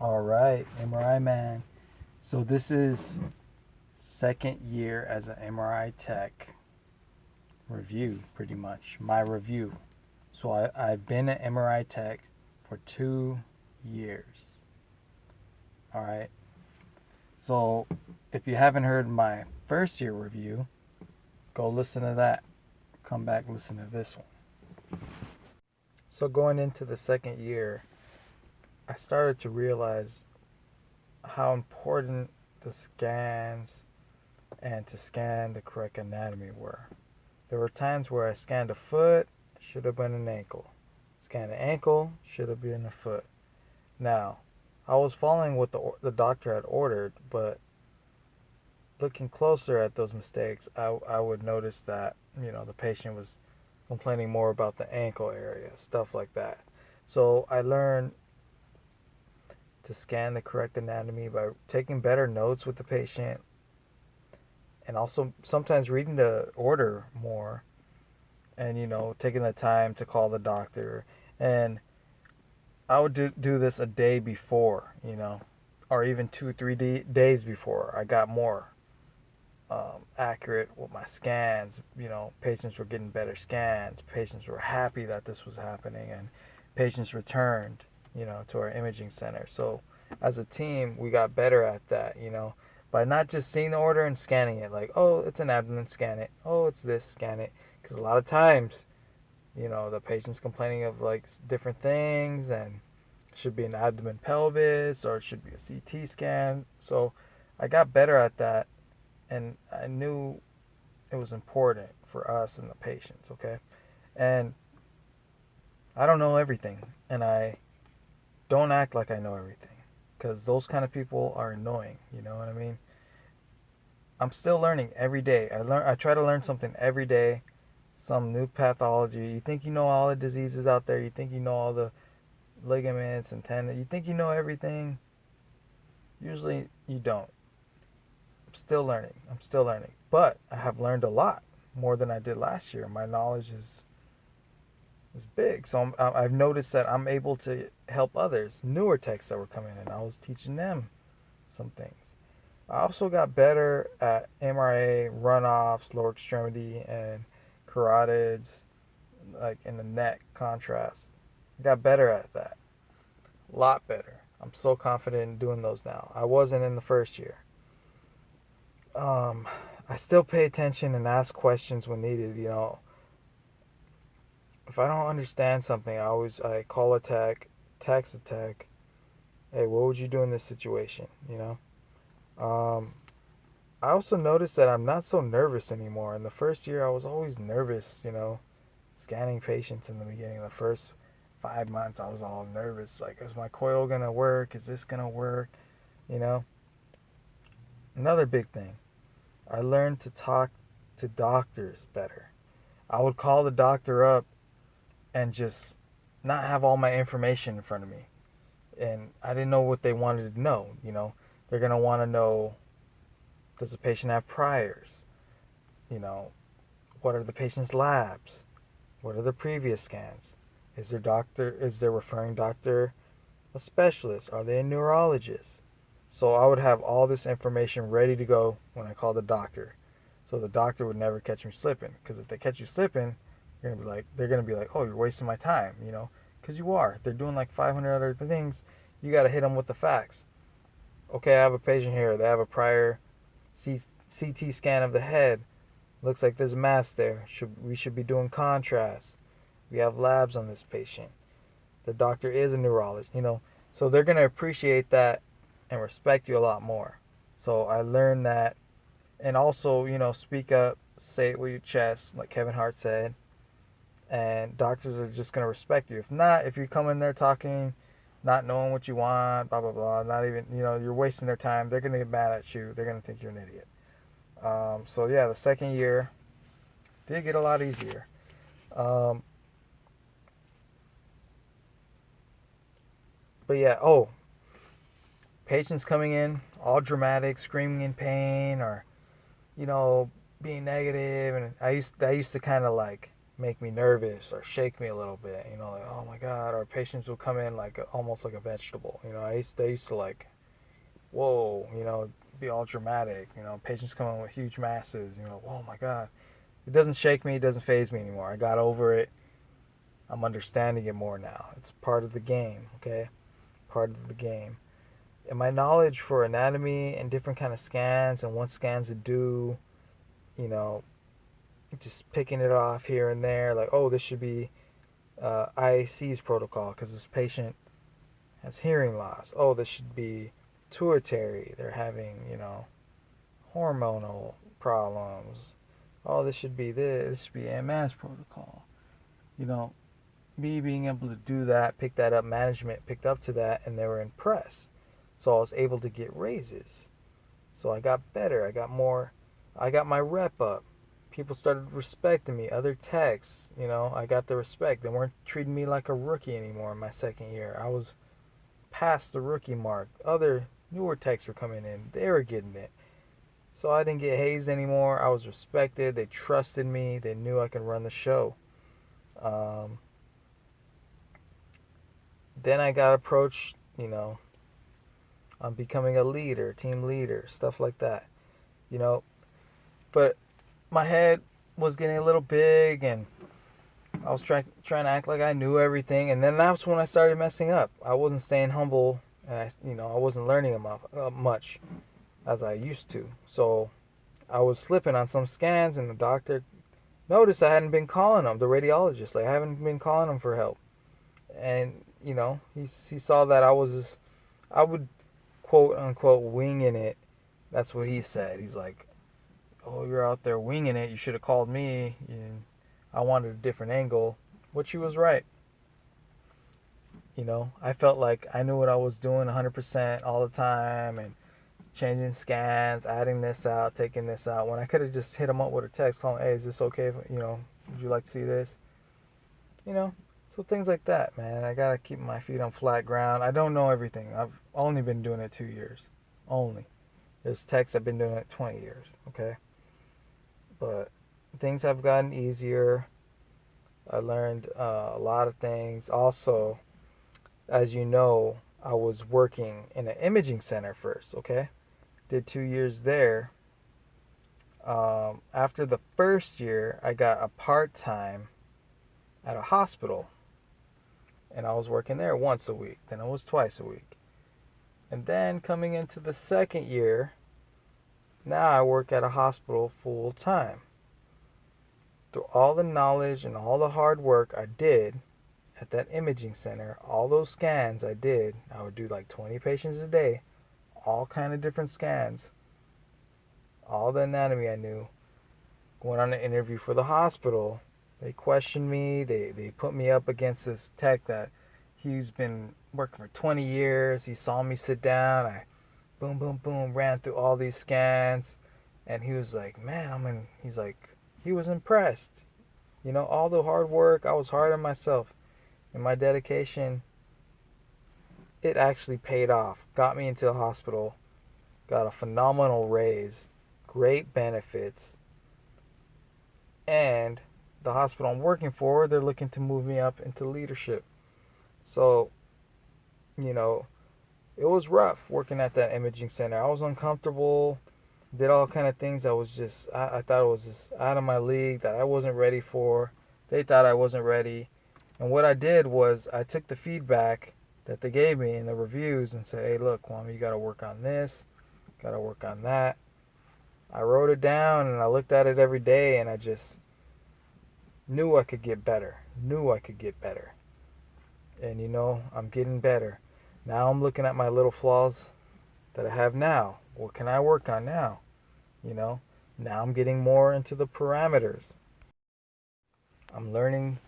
All right, MRI man. So this is second year as an MRI Tech review, pretty much my review. So I've been an MRI Tech for 2 years. All right. So if you haven't heard my first year review, go listen to that. Come back, listen to this one. So going into the second year, I started to realize how important the scans and to scan the correct anatomy were. There were times where I scanned a foot, should have been an ankle. Scanned an ankle, should have been a foot. Now, I was following what the doctor had ordered, but looking closer at those mistakes, I would notice that, the patient was complaining more about the ankle area, stuff like that. So I learned to scan the correct anatomy by taking better notes with the patient and also sometimes reading the order more and, taking the time to call the doctor. And I would do this a day before, or even 2 or 3 days before I got more accurate with my scans. Patients were getting better scans. Patients were happy that this was happening, and patients returned, to our imaging center. So as a team, we got better at that, by not just seeing the order and scanning it, like, oh, it's an abdomen, scan it. Oh, it's this, scan it. Because a lot of times, the patient's complaining of like different things, and it should be an abdomen pelvis or it should be a CT scan. So I got better at that, and I knew it was important for us and the patients, okay? And I don't know everything, and I don't act like I know everything, because those kind of people are annoying, you know what I mean? I'm still learning every day. I try to learn something every day, some new pathology. You think you know all the diseases out there, you think you know all the ligaments and tendons, you think you know everything. Usually you don't. I'm still learning. But I have learned a lot more than I did last year. My knowledge is big. So I've noticed that I'm able to help others, newer techs that were coming in. I was teaching them some things. I also got better at MRA, runoffs, lower extremity, and carotids, like in the neck contrast. I got better at that. A lot better. I'm so confident in doing those now. I wasn't in the first year. I still pay attention and ask questions when needed, If I don't understand something, I call a tech, text a tech. Hey, what would you do in this situation? I also noticed that I'm not so nervous anymore. In the first year, I was always nervous, scanning patients in the beginning. The first 5 months, I was all nervous. Like, is my coil gonna work? Is this gonna work? Another big thing, I learned to talk to doctors better. I would call the doctor up and just not have all my information in front of me. And I didn't know what they wanted to know, They're going to want to know, does the patient have priors? What are the patient's labs? What are the previous scans? Is their referring doctor a specialist? Are they a neurologist? So I would have all this information ready to go when I called the doctor. So the doctor would never catch me slipping. Because if they catch you slipping, they're gonna be like, oh, you're wasting my time, because you are. They're doing like 500 other things. You got to hit them with the facts. Okay, I have a patient here. They have a prior CT scan of the head. Looks like there's a mass there. We should be doing contrast. We have labs on this patient. The doctor is a neurologist, So they're gonna appreciate that and respect you a lot more. So I learned that. And also, speak up, say it with your chest, like Kevin Hart said. And doctors are just going to respect you. If not, if you come in there talking, not knowing what you want, blah, blah, blah, not even, you're wasting their time, they're going to get mad at you. They're going to think you're an idiot. So, yeah, the second year did get a lot easier. But, yeah, patients coming in, all dramatic, screaming in pain, or, being negative. And I used to kind of like make me nervous or shake me a little bit. Like, oh my God. Or patients will come in like almost like a vegetable. They used to like, whoa, be all dramatic. Patients come in with huge masses. Oh my God. It doesn't shake me. It doesn't faze me anymore. I got over it. I'm understanding it more now. It's part of the game, okay? Part of the game. And my knowledge for anatomy and different kind of scans and what scans to do, you know, just picking it off here and there, like, oh, this should be IAC's protocol because this patient has hearing loss. Oh, this should be pituitary. They're having, hormonal problems. Oh, this should be this. This should be MS protocol. Me being able to do that, pick that up, management picked up to that, and they were impressed. So I was able to get raises. So I got better. I got more. I got my rep up. People started respecting me. Other techs, I got the respect. They weren't treating me like a rookie anymore in my second year. I was past the rookie mark. Other newer techs were coming in. They were getting it. So I didn't get hazed anymore. I was respected. They trusted me. They knew I could run the show. Then I got approached, on becoming a leader, team leader, stuff like that. But my head was getting a little big and I was trying to act like I knew everything. And then that's when I started messing up. I wasn't staying humble and I wasn't learning much as I used to. So I was slipping on some scans and the doctor noticed I hadn't been calling them, the radiologist. Like I haven't been calling them for help. And, he saw that I would quote unquote winging it. That's what he said. He's like, oh, you're out there winging it. You should have called me. I wanted a different angle, which he was right. I felt like I knew what I was doing 100% all the time and changing scans, adding this out, taking this out. When I could have just hit him up with a text, calling, hey, is this okay? Would you like to see this? So things like that, man. I gotta keep my feet on flat ground. I don't know everything. I've only been doing it 2 years. Only. There's techs I've been doing it 20 years, okay? But things have gotten easier. I learned a lot of things. Also, as you know, I was working in an imaging center first, okay? Did 2 years there. After the first year, I got a part-time at a hospital. And I was working there once a week. Then it was twice a week. And then coming into the second year, now I work at a hospital full time. Through all the knowledge and all the hard work I did at that imaging center, all those scans I did, I would do like 20 patients a day, all kind of different scans, all the anatomy I knew. Going on an interview for the hospital, they questioned me. They put me up against this tech that he's been working for 20 years. He saw me sit down. I boom, boom, boom, ran through all these scans. And he was like, man, he's like, he was impressed. All the hard work, I was hard on myself. And my dedication, it actually paid off. Got me into the hospital. Got a phenomenal raise. Great benefits. And the hospital I'm working for, they're looking to move me up into leadership. So, it was rough working at that imaging center. I was uncomfortable, did all kind of things. I thought it was just out of my league, that I wasn't ready for. They thought I wasn't ready. And what I did was I took the feedback that they gave me in the reviews and said, hey, look, Kwame, you got to work on this, got to work on that. I wrote it down and I looked at it every day and I just knew I could get better. And I'm getting better. Now I'm looking at my little flaws that I have now. What can I work on now? Now I'm getting more into the parameters. I'm learning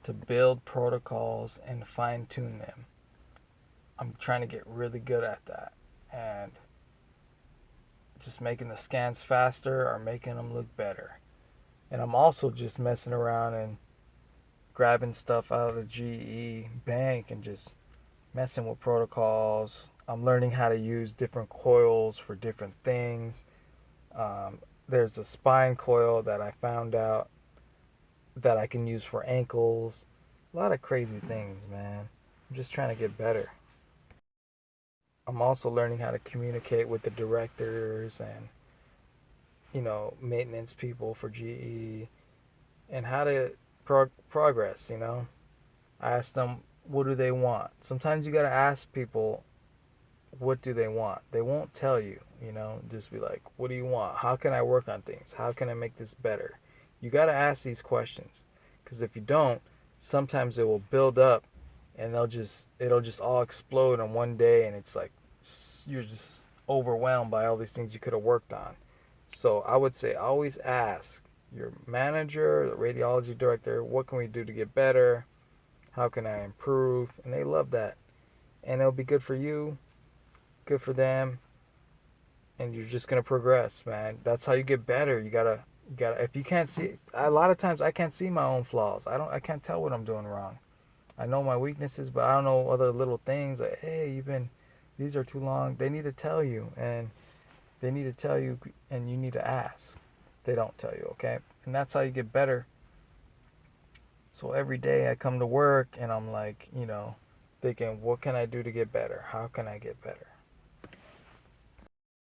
to build protocols and fine tune them. I'm trying to get really good at that. And just making the scans faster or making them look better. And I'm also just messing around and grabbing stuff out of the GE bank and just messing with protocols. I'm learning how to use different coils for different things. There's a spine coil that I found out that I can use for ankles. A lot of crazy things, man. I'm just trying to get better. I'm also learning how to communicate with the directors and, maintenance people for GE, and how to progress, I ask them, what do they want? Sometimes you got to ask people, what do they want? They won't tell you, just be like, what do you want? How can I work on things? How can I make this better? You got to ask these questions, because if you don't, sometimes it will build up and it'll just all explode on one day, and it's like you're just overwhelmed by all these things you could have worked on. So I would say always ask your manager, the radiology director, what can we do to get better? How can I improve? And they love that. And it'll be good for you, good for them, and you're just gonna progress, man. That's how you get better. You gotta if you can't see, a lot of times I can't see my own flaws. I can't tell what I'm doing wrong. I know my weaknesses, but I don't know other little things like, hey, these are too long. They need to tell you, and they need to tell you, and you need to ask. They don't tell you, okay? And that's how you get better. So every day I come to work and I'm like, thinking, what can I do to get better? How can I get better?